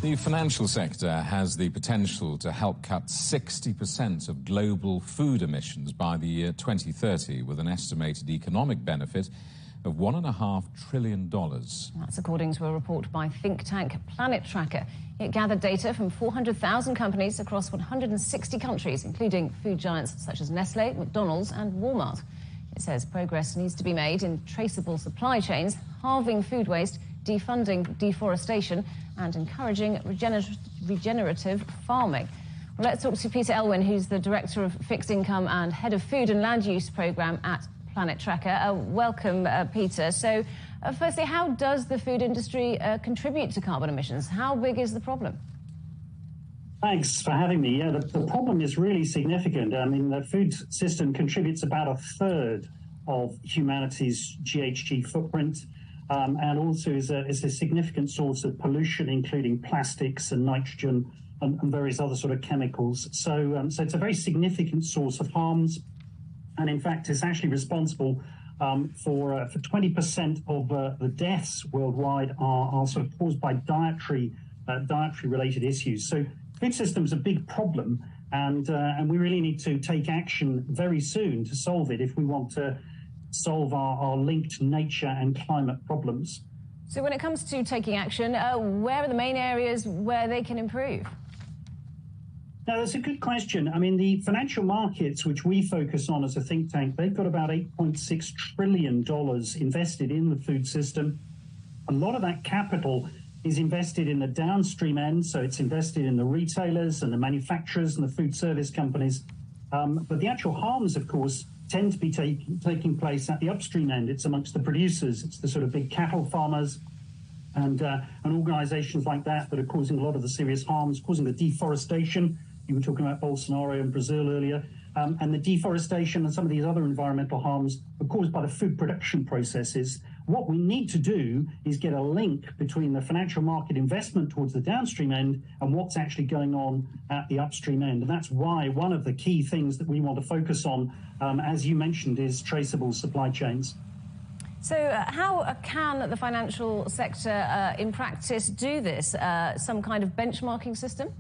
The financial sector has the potential to help cut 60% of global food emissions by the year 2030, with an estimated economic benefit of $1.5 trillion. That's according to a report by think tank Planet Tracker. It gathered data from 400,000 companies across 160 countries, including food giants such as Nestle, McDonald's and Walmart. It says progress needs to be made in traceable supply chains, halving food waste, defunding deforestation and encouraging regenerative farming. Well, let's talk to Peter Elwin, who's the Director of Fixed Income and Head of Food and Land Use Programme at Planet Tracker. Welcome, Peter. So, firstly, how does the food industry contribute to carbon emissions? How big is the problem? Thanks for having me. Yeah, the problem is really significant. I mean, the food system contributes about a third of humanity's GHG footprint, and also is a significant source of pollution, including plastics and nitrogen and various other sort of chemicals. So it's a very significant source of harms. And in fact, it's actually responsible for 20% of the deaths worldwide are sort of caused by dietary-related issues. So food system's a big problem, and we really need to take action very soon to solve it if we want to solve our linked nature and climate problems. So when it comes to taking action, where are the main areas where they can improve? Now, that's a good question. I mean, the financial markets, which we focus on as a think tank, they've got about $8.6 trillion invested in the food system. A lot of that capital is invested in the downstream end, so it's invested in the retailers and the manufacturers and the food service companies. But the actual harms, of course, tend to be taking place at the upstream end. It's amongst the producers. It's the sort of big cattle farmers and organizations like that are causing a lot of the serious harms, causing the deforestation. You were talking about Bolsonaro in Brazil earlier. And the deforestation and some of these other environmental harms are caused by the food production processes. What we need to do is get a link between the financial market investment towards the downstream end and what's actually going on at the upstream end. And that's why one of the key things that we want to focus on, as you mentioned, is traceable supply chains. So how can the financial sector in practice do this? Some kind of benchmarking system?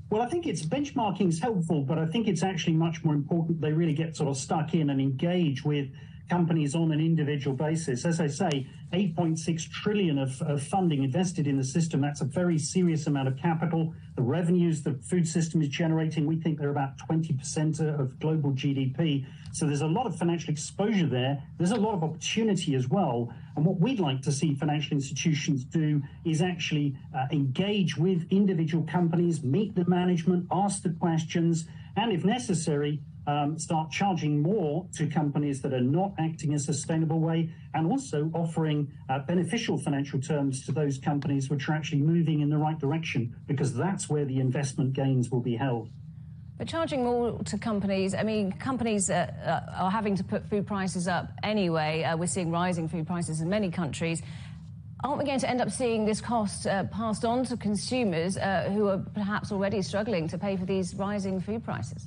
Well, I think benchmarking is helpful, but I think it's actually much more important they really get sort of stuck in and engage with companies on an individual basis. As I say, 8.6 trillion of funding invested in the system. That's a very serious amount of capital. The revenues the food system is generating, we think they're about 20% of global GDP. So there's a lot of financial exposure there. There's a lot of opportunity as well. And what we'd like to see financial institutions do is actually engage with individual companies, meet the management, ask the questions, and if necessary, start charging more to companies that are not acting in a sustainable way, and also offering beneficial financial terms to those companies which are actually moving in the right direction, because that's where the investment gains will be held. But charging more to companies, I mean, companies are having to put food prices up anyway. We're seeing rising food prices in many countries. Aren't we going to end up seeing this cost passed on to consumers who are perhaps already struggling to pay for these rising food prices?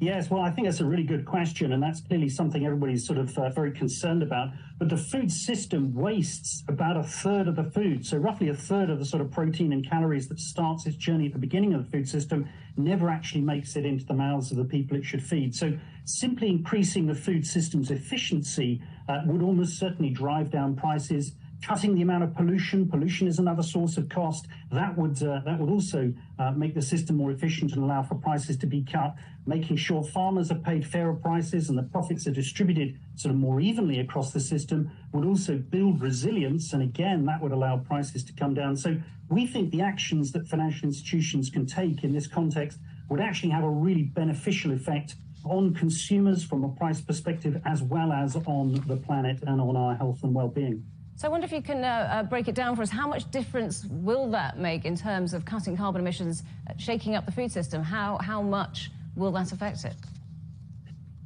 Yes, well, I think that's a really good question, and that's clearly something everybody's sort of very concerned about. But the food system wastes about a third of the food, so roughly a third of the sort of protein and calories that starts its journey at the beginning of the food system never actually makes it into the mouths of the people it should feed. So simply increasing the food system's efficiency would almost certainly drive down prices. Cutting the amount of pollution is another source of cost. That would also make the system more efficient and allow for prices to be cut. Making sure farmers are paid fairer prices and the profits are distributed sort of more evenly across the system would also build resilience. And again, that would allow prices to come down. So we think the actions that financial institutions can take in this context would actually have a really beneficial effect on consumers from a price perspective, as well as on the planet and on our health and well-being. So I wonder if you can break it down for us. How much difference will that make in terms of cutting carbon emissions, shaking up the food system? How much will that affect it?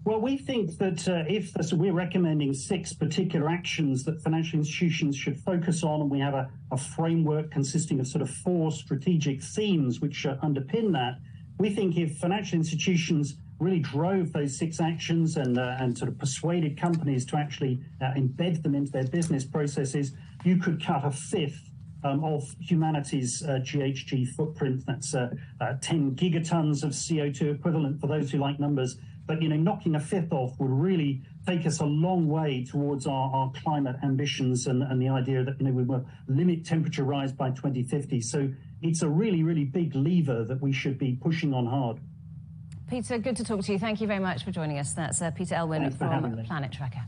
Well, we think that we're recommending 6 particular actions that financial institutions should focus on, and we have a framework consisting of sort of 4 strategic themes which underpin that. We think if financial institutions really drove those 6 actions and sort of persuaded companies to actually embed them into their business processes, you could cut a fifth of humanity's GHG footprint. That's 10 gigatons of CO2 equivalent for those who like numbers. But, knocking a fifth off would really take us a long way towards our climate ambitions and the idea that, we will limit temperature rise by 2050. So it's a really, really big lever that we should be pushing on hard. Peter, good to talk to you. Thank you very much for joining us. That's Peter Elwin from Planet Tracker.